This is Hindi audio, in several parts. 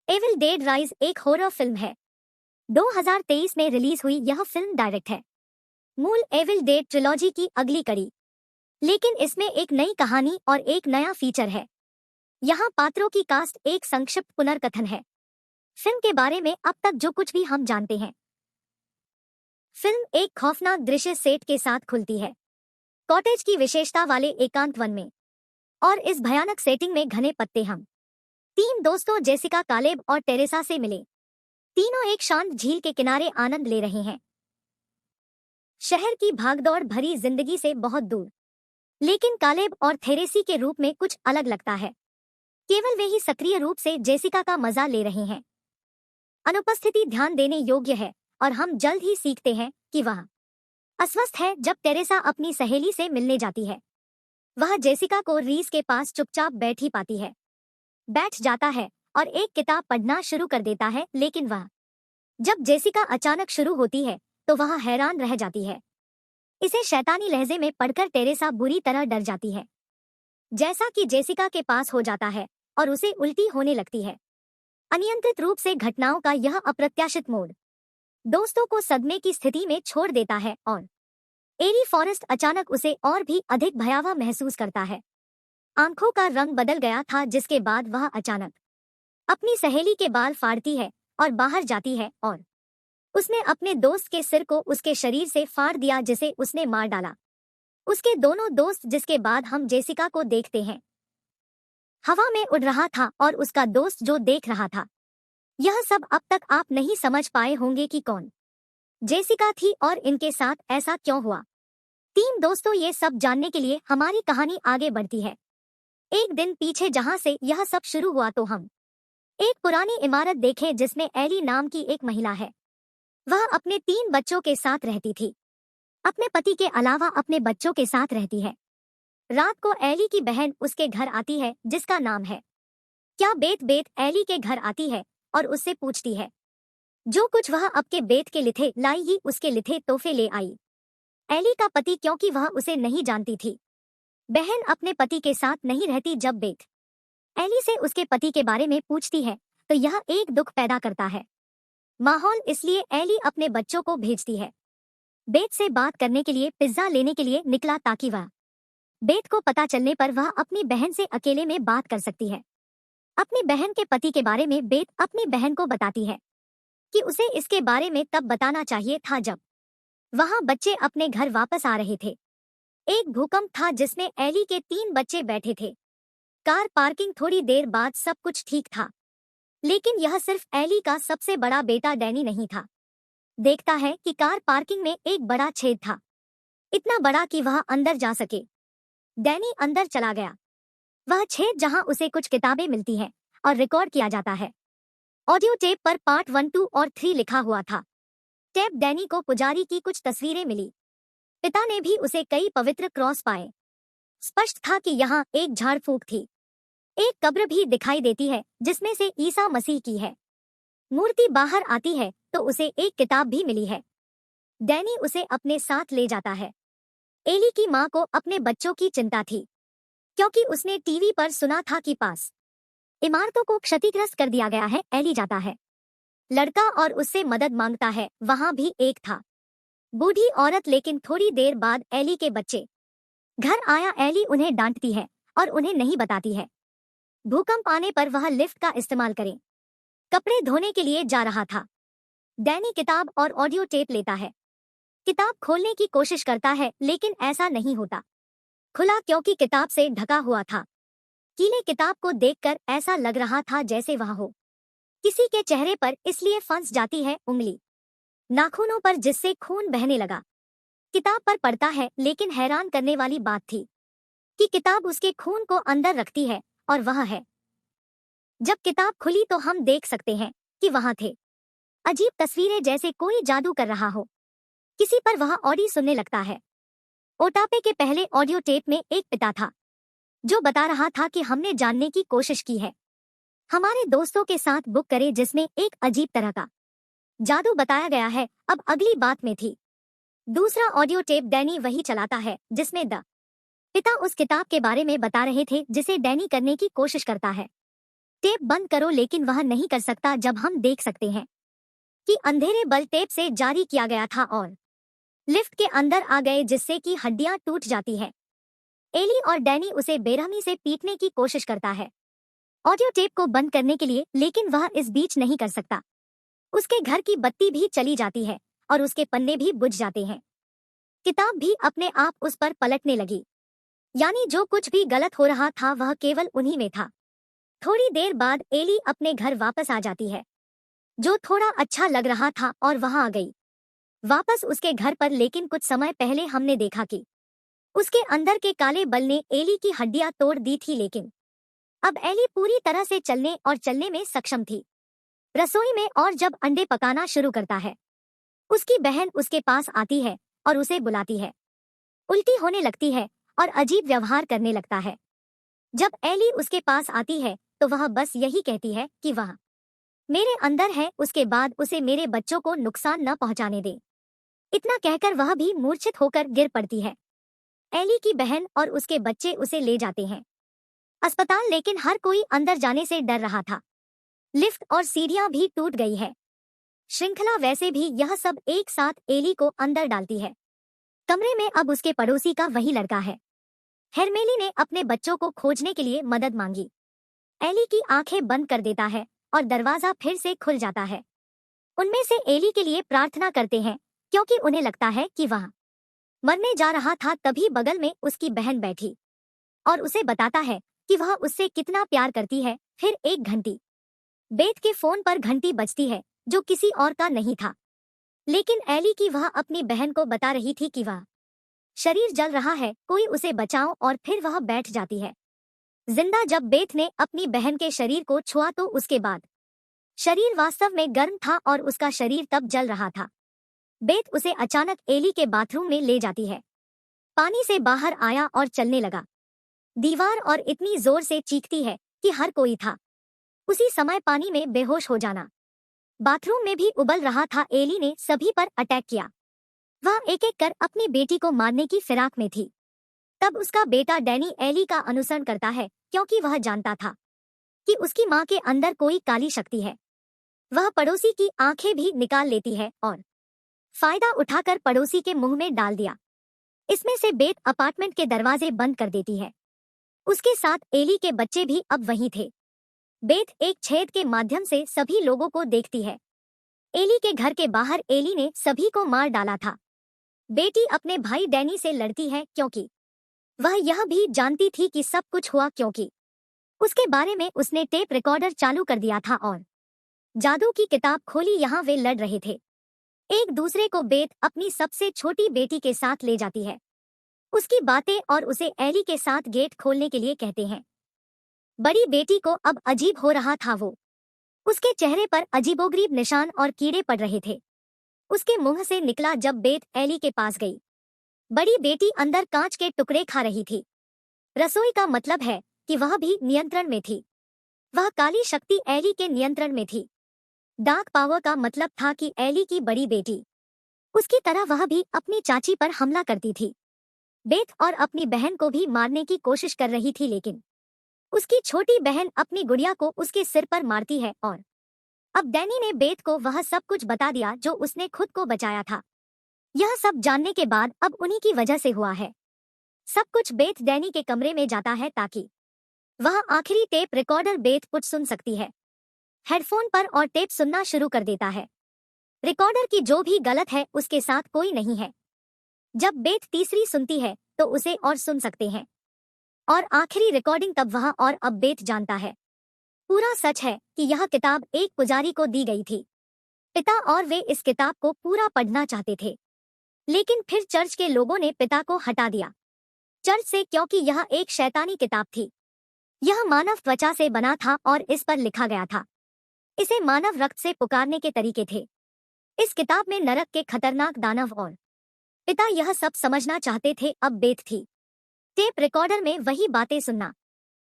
एविल डेड राइज एक हॉरर फिल्म है। 2023 में रिलीज हुई यह फिल्म डायरेक्ट है मूल एविल डेड ट्रिलॉजी की अगली कड़ी, लेकिन इसमें एक नई कहानी और एक नया फीचर है। यहाँ पात्रों की कास्ट एक संक्षिप्त पुनर्कथन है फिल्म के बारे में अब तक जो कुछ भी हम जानते हैं। फिल्म एक खौफनाक दृश्य सेट के साथ खुलती है, कॉटेज की विशेषता वाले एकांत वन में, और इस भयानक सेटिंग में घने पत्ते हम तीन दोस्तों जेसिका, कालेब और टेरेसा से मिले। तीनों एक शांत झील के किनारे आनंद ले रहे हैं, शहर की भागदौड़ भरी जिंदगी से बहुत दूर। लेकिन कालेब और थेरेसी के रूप में कुछ अलग लगता है। केवल वे ही सक्रिय रूप से जेसिका का मजा ले रहे हैं। अनुपस्थिति ध्यान देने योग्य है और हम जल्द ही सीखते हैं कि वह अस्वस्थ है जब टेरेसा अपनी सहेली से मिलने जाती है। वह जेसिका को रीस के पास चुपचाप बैठी पाती है, बैठ जाता है और एक किताब पढ़ना शुरू कर देता है। लेकिन वह जब जेसिका अचानक शुरू होती है तो वह हैरान रह जाती है। इसे शैतानी लहजे में पढ़कर टेरेसा बुरी तरह डर जाती है, जैसा कि जेसिका के पास हो जाता है और उसे उल्टी होने लगती है। अनियंत्रित रूप से घटनाओं का यह अप्रत्याशित मोड़ दोस्तों को सदमे की स्थिति में छोड़ देता है और एरी फॉरेस्ट अचानक उसे और भी अधिक भयावह महसूस करता है। आंखों का रंग बदल गया था, जिसके बाद वह अचानक अपनी सहेली के बाल फाड़ती है और बाहर जाती है, और उसने अपने दोस्त के सिर को उसके शरीर से फाड़ दिया जिसे उसने मार डाला। उसके दोनों दोस्त, जिसके बाद हम जेसिका को देखते हैं, हवा में उड़ रहा था और उसका दोस्त जो देख रहा था। यह सब अब तक आप नहीं समझ पाए होंगे कि कौन जेसिका थी और इनके साथ ऐसा क्यों हुआ। तीन दोस्तों, ये सब जानने के लिए हमारी कहानी आगे बढ़ती है। एक दिन पीछे जहां से यह सब शुरू हुआ तो हम एक पुरानी इमारत देखें जिसमें एली नाम की एक महिला है। वह अपने 3 बच्चों के साथ रहती थी, अपने पति के अलावा अपने बच्चों के साथ रहती है। रात को एली की बहन उसके घर आती है जिसका नाम है क्या बेत। बेत एली के घर आती है और उससे पूछती है जो कुछ वह अपने बेट के लिथे लाई ही उसके लिथे तोहफे ले आई। एली का पति, क्योंकि वह उसे नहीं जानती थी, बहन अपने पति के साथ नहीं रहती। जब बेट एली से उसके पति के बारे में पूछती है तो यह एक दुख पैदा करता है माहौल, इसलिए एली अपने बच्चों को भेजती है बेट से बात करने के लिए। पिज्जा लेने के लिए निकला ताकि वह बेट को पता चलने पर वह अपनी बहन से अकेले में बात कर सकती है। अपनी बहन के पति के बारे में बेट अपनी बहन को बताती है कि उसे इसके बारे में तब बताना चाहिए था जब वहां बच्चे अपने घर वापस आ रहे थे। एक भूकंप था जिसमें एली के 3 बच्चे बैठे थे। कार पार्किंग, थोड़ी देर बाद सब कुछ ठीक था, लेकिन यह सिर्फ एली का सबसे बड़ा बेटा डैनी नहीं था। देखता है कि कार पार्किंग में एक बड़ा छेद था, इतना बड़ा कि वह अंदर जा सके। डैनी अंदर चला गया। वह छेद जहां उसे कुछ किताबें मिलती हैं और रिकॉर्ड किया जाता है। ऑडियो टेप पर पार्ट 1, 2 और 3 लिखा हुआ था। टेप डैनी को पुजारी की कुछ तस्वीरें मिली। पिता ने भी उसे कई पवित्र क्रॉस पाए। स्पष्ट था कि यहाँ एक झाड़ फूक थी। एक कब्र भी दिखाई देती है जिसमें से ईसा मसीह की है मूर्ति बाहर आती है, तो उसे एक किताब भी मिली है। डैनी उसे अपने साथ ले जाता है। एली की माँ को अपने बच्चों की चिंता थी, क्योंकि उसने टीवी पर सुना था कि पास इमारतों को क्षतिग्रस्त कर दिया गया है। एली जाता है, लड़का और उससे मदद मांगता है। वहां भी एक था बूढ़ी औरत, लेकिन थोड़ी देर बाद एली के बच्चे घर आया। एली उन्हें डांटती है और उन्हें नहीं बताती है। भूकंप आने पर वह लिफ्ट का इस्तेमाल करें कपड़े धोने के लिए जा रहा था। डैनी किताब और ऑडियो टेप लेता है। किताब खोलने की कोशिश करता है, लेकिन ऐसा नहीं होता खुला, क्योंकि किताब से ढका हुआ था। कीले किताब को देखकर ऐसा लग रहा था जैसे वह हो किसी के चेहरे पर, इसलिए फंस जाती है उंगली नाखूनों पर, जिससे खून बहने लगा। किताब पर पढ़ता है, लेकिन हैरान करने वाली बात थी कि किताब उसके खून को अंदर रखती है, और वह है। जब किताब खुली तो हम देख सकते हैं कि वहां थे अजीब तस्वीरें, जैसे कोई जादू कर रहा हो किसी पर। वह ऑडियो सुनने लगता है। ओटापे के पहले ऑडियो टेप में एक पिता था जो बता रहा था कि हमने जानने की कोशिश की है हमारे दोस्तों के साथ बुक करें, जिसमें एक अजीब तरह का जादू बताया गया है। अब अगली बात में थी दूसरा ऑडियो टेप। डैनी वही चलाता है जिसमें द पिता उस किताब के बारे में बता रहे थे जिसे डैनी करने की कोशिश करता है। टेप बंद करो, लेकिन वह नहीं कर सकता जब हम देख सकते हैं कि अंधेरे बल टेप से जारी किया गया था और लिफ्ट के अंदर आ गए, जिससे कि हड्डियां टूट जाती है। एली और डैनी उसे बेरहमी से पीटने की कोशिश करता है ऑडियो टेप को बंद करने के लिए, लेकिन वह इस बीच नहीं कर सकता। उसके घर की बत्ती भी चली जाती है और उसके पन्ने भी बुझ जाते हैं। किताब भी अपने आप उस पर पलटने लगी, यानी जो कुछ भी गलत हो रहा था वह केवल उन्हीं में था। थोड़ी देर बाद एली अपने घर वापस आ जाती है, जो थोड़ा अच्छा लग रहा था, और वहां आ गई वापस उसके घर पर। लेकिन कुछ समय पहले हमने देखा कि उसके अंदर के काले बल ने एली की हड्डियां तोड़ दी थी, लेकिन अब एली पूरी तरह से चलने और चलने में सक्षम थी रसोई में। और जब अंडे पकाना शुरू करता है, उसकी बहन उसके पास आती है और उसे बुलाती है। उल्टी होने लगती है और अजीब व्यवहार करने लगता है। जब एली उसके पास आती है तो वह बस यही कहती है कि वह मेरे अंदर है, उसके बाद उसे मेरे बच्चों को नुकसान न पहुंचाने दे। इतना कहकर वह भी मूर्छित होकर गिर पड़ती है। एली की बहन और उसके बच्चे उसे ले जाते हैं अस्पताल, लेकिन हर कोई अंदर जाने से डर रहा था। लिफ्ट और सीढ़ियां भी टूट गई है। श्रृंखला वैसे भी यह सब एक साथ एली को अंदर डालती है। कमरे में अब उसके पड़ोसी का वही लड़का है। हेरमेली ने अपने बच्चों को खोजने के लिए मदद मांगी। एली की आंखें बंद कर देता है और दरवाजा फिर से खुल जाता है। उनमें से एली के लिए प्रार्थना करते हैं, क्योंकि उन्हें लगता है कि वह मरने जा रहा था। तभी बगल में उसकी बहन बैठी और उसे बताता है कि वह उससे कितना प्यार करती है। फिर एक घंटी बेथ के फोन पर घंटी बजती है, जो किसी और का नहीं था, लेकिन एली की। वह अपनी बहन को बता रही थी कि वह शरीर जल रहा है, कोई उसे बचाओ। और फिर वह बैठ जाती है जिंदा। जब बेथ ने अपनी बहन के शरीर को छुआ तो उसके बाद शरीर वास्तव में गर्म था और उसका शरीर तब जल रहा था। बेथ उसे अचानक एली के बाथरूम में ले जाती है। पानी से बाहर आया और चलने लगा दीवार, और इतनी जोर से चीखती है कि हर कोई था उसी समय पानी में बेहोश हो जाना। बाथरूम में भी उबल रहा था। एली ने सभी पर अटैक किया। वह एक एक कर अपनी बेटी को मारने की फिराक में थी। तब उसका बेटा डैनी एली का अनुसरण करता है, क्योंकि वह जानता था कि उसकी मां के अंदर कोई काली शक्ति है। वह पड़ोसी की आंखें भी निकाल लेती है और फायदा उठाकर पड़ोसी के मुंह में डाल दिया। इसमें से बेथ अपार्टमेंट के दरवाजे बंद कर देती है। उसके साथ एली के बच्चे भी अब वहीं थे। बेथ एक छेद के माध्यम से सभी लोगों को देखती है। एली के घर के बाहर एली ने सभी को मार डाला था। बेटी अपने भाई डैनी से लड़ती है, क्योंकि वह यह भी जानती थी कि सब कुछ हुआ क्योंकि उसके बारे में उसने टेप रिकॉर्डर चालू कर दिया था और जादू की किताब खोली। यहाँ वे लड़ रहे थे एक दूसरे को। बेथ अपनी सबसे छोटी बेटी के साथ ले जाती है उसकी बातें और उसे एली के साथ गेट खोलने के लिए कहते हैं। बड़ी बेटी को अब अजीब हो रहा था। वो उसके चेहरे पर अजीबोगरीब निशान और कीड़े पड़ रहे थे। उसके मुंह से निकला जब बेथ एली के पास गई। बड़ी बेटी अंदर कांच के टुकड़े खा रही थी। रसोई का मतलब है कि वह भी नियंत्रण में थी। वह काली शक्ति एली के नियंत्रण में थी। डार्क पावर का मतलब था कि एली की बड़ी बेटी उसकी तरह वह भी अपनी चाची पर हमला करती थी। बेथ और अपनी बहन को भी मारने की कोशिश कर रही थी, लेकिन उसकी छोटी बहन अपनी गुड़िया को उसके सिर पर मारती है। और अब डैनी ने बेथ को वह सब कुछ बता दिया जो उसने खुद को बचाया था। यह सब जानने के बाद अब उन्हीं की वजह से हुआ है सब कुछ। बेथ डैनी के कमरे में जाता है ताकि वह आखिरी टेप रिकॉर्डर बेथ कुछ सुन सकती है हेडफोन पर, और टेप सुनना शुरू कर देता है। रिकॉर्डर की जो भी गलत है उसके साथ कोई नहीं है। जब बेथ तीसरी सुनती है तो उसे और सुन सकते हैं, और आखिरी रिकॉर्डिंग तब वह। और अब बेथ जानता है पूरा सच है कि यह किताब एक पुजारी को दी गई थी पिता, और वे इस किताब को पूरा पढ़ना चाहते थे, लेकिन फिर चर्च के लोगों ने पिता को हटा दिया चर्च से, क्योंकि यह एक शैतानी किताब थी। यह मानव त्वचा से बना था और इस पर लिखा गया था इसे मानव रक्त से पुकारने के तरीके थे। इस किताब में नरक के खतरनाक दानव और पिता यह सब समझना चाहते थे। अब बेथ थी टेप रिकॉर्डर में वही बातें सुनना।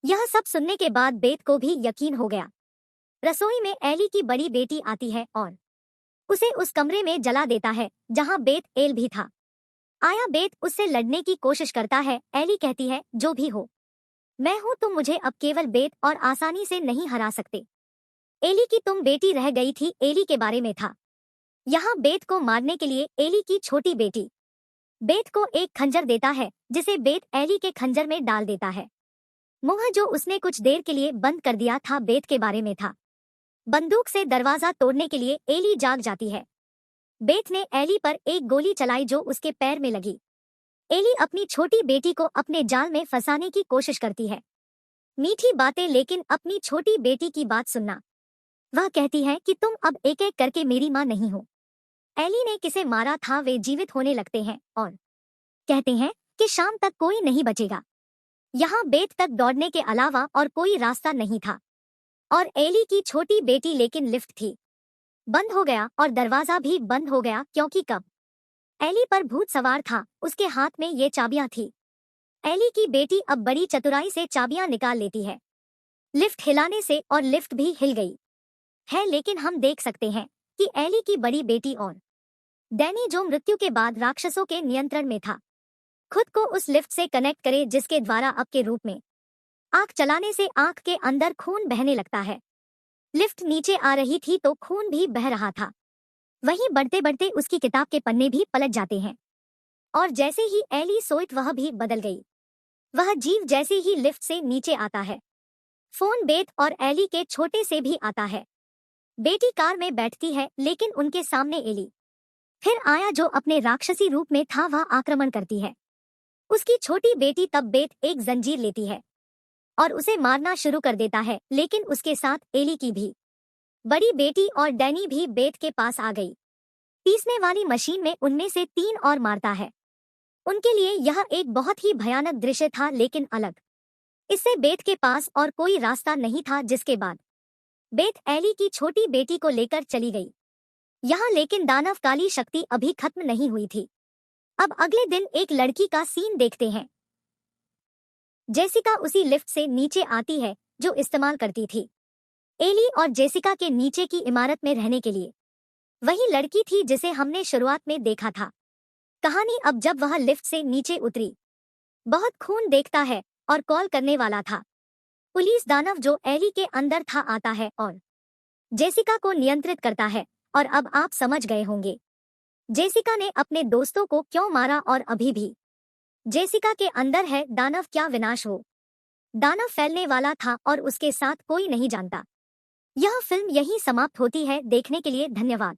यह सब सुनने के बाद बेथ को भी यकीन हो गया। रसोई में एली की बड़ी बेटी आती है और उसे उस कमरे में जला देता है जहां बेथ एल भी था। आया बेथ उससे लड़ने की कोशिश करता है। एली कहती है जो भी हो मैं हूं, तुम मुझे अब केवल बेत और आसानी से नहीं हरा सकते। एली की तुम बेटी रह गई थी, एली के बारे में था। यहाँ बेत को मारने के लिए एली की छोटी बेटी बेत को एक खंजर देता है, जिसे बेत एली के खंजर में डाल देता है। मुंह जो उसने कुछ देर के लिए बंद कर दिया था बेत के बारे में था। बंदूक से दरवाजा तोड़ने के लिए एली जाग जाती है। बेत ने एली पर एक गोली चलाई जो उसके पैर में लगी। एली अपनी छोटी बेटी को अपने जाल में फंसाने की कोशिश करती है। मीठी बातें, लेकिन अपनी छोटी बेटी की बात सुनना। वह कहती है कि तुम अब एक एक करके मेरी माँ नहीं हो। एली ने किसे मारा था वे जीवित होने लगते हैं और कहते हैं कि शाम तक कोई नहीं बचेगा। यहाँ बेत तक दौड़ने के अलावा और कोई रास्ता नहीं था और एली की छोटी बेटी लेकिन लिफ्ट थी बंद हो गया और दरवाजा भी बंद हो गया, क्योंकि कब एली पर भूत सवार था उसके हाथ में ये चाबियां थी। एली की बेटी अब बड़ी चतुराई से चाबियां निकाल लेती है लिफ्ट हिलाने से, और लिफ्ट भी हिल गई है। लेकिन हम देख सकते हैं कि एली की बड़ी बेटी और डैनी, जो मृत्यु के बाद राक्षसों के नियंत्रण में था, खुद को उस लिफ्ट से कनेक्ट करे जिसके द्वारा अब के रूप में आंख चलाने से आंख के अंदर खून बहने लगता है। लिफ्ट नीचे आ रही थी तो खून भी बह रहा था। वहीं बढ़ते बढ़ते उसकी किताब के पन्ने भी पलट जाते हैं और जैसे ही एली सोई वह भी बदल गई। वह जीव जैसे ही लिफ्ट से नीचे आता है, फोन बेत और एली के छोटे से भी आता है। बेटी कार में बैठती है, लेकिन उनके सामने एली फिर आया जो अपने राक्षसी रूप में था। वह आक्रमण करती है। उसकी छोटी बेटी तब बेत एक जंजीर लेती है और उसे मारना शुरू कर देता है, लेकिन उसके साथ एली की भी बड़ी बेटी और डैनी भी बेत के पास आ गई। पीसने वाली मशीन में उनमें से 3 और मारता है। उनके लिए यह एक बहुत ही भयानक दृश्य था, लेकिन अलग इससे बेत के पास और कोई रास्ता नहीं था। जिसके बाद बेत एली की छोटी बेटी को लेकर चली गई। यहाँ लेकिन दानव काली शक्ति अभी खत्म नहीं हुई थी। अब अगले दिन एक लड़की का सीन देखते हैं। जेसिका उसी लिफ्ट से नीचे आती है जो इस्तेमाल करती थी एली और जेसिका के नीचे की इमारत में रहने के लिए। वही लड़की थी जिसे हमने शुरुआत में देखा था। कहानी अब जब वह लिफ्ट से नीचे उतरी, बहुत खून देखता है और कॉल करने वाला था। पुलिस दानव जो एली के अंदर था आता है और जेसिका को नियंत्रित करता है। और अब आप समझ गए होंगे जेसिका ने अपने दोस्तों को क्यों मारा, और अभी भी जेसिका के अंदर है दानव। क्या विनाश हो! दानव फैलने वाला था और उसके साथ कोई नहीं जानता। यह फिल्म यहीं समाप्त होती है। देखने के लिए धन्यवाद।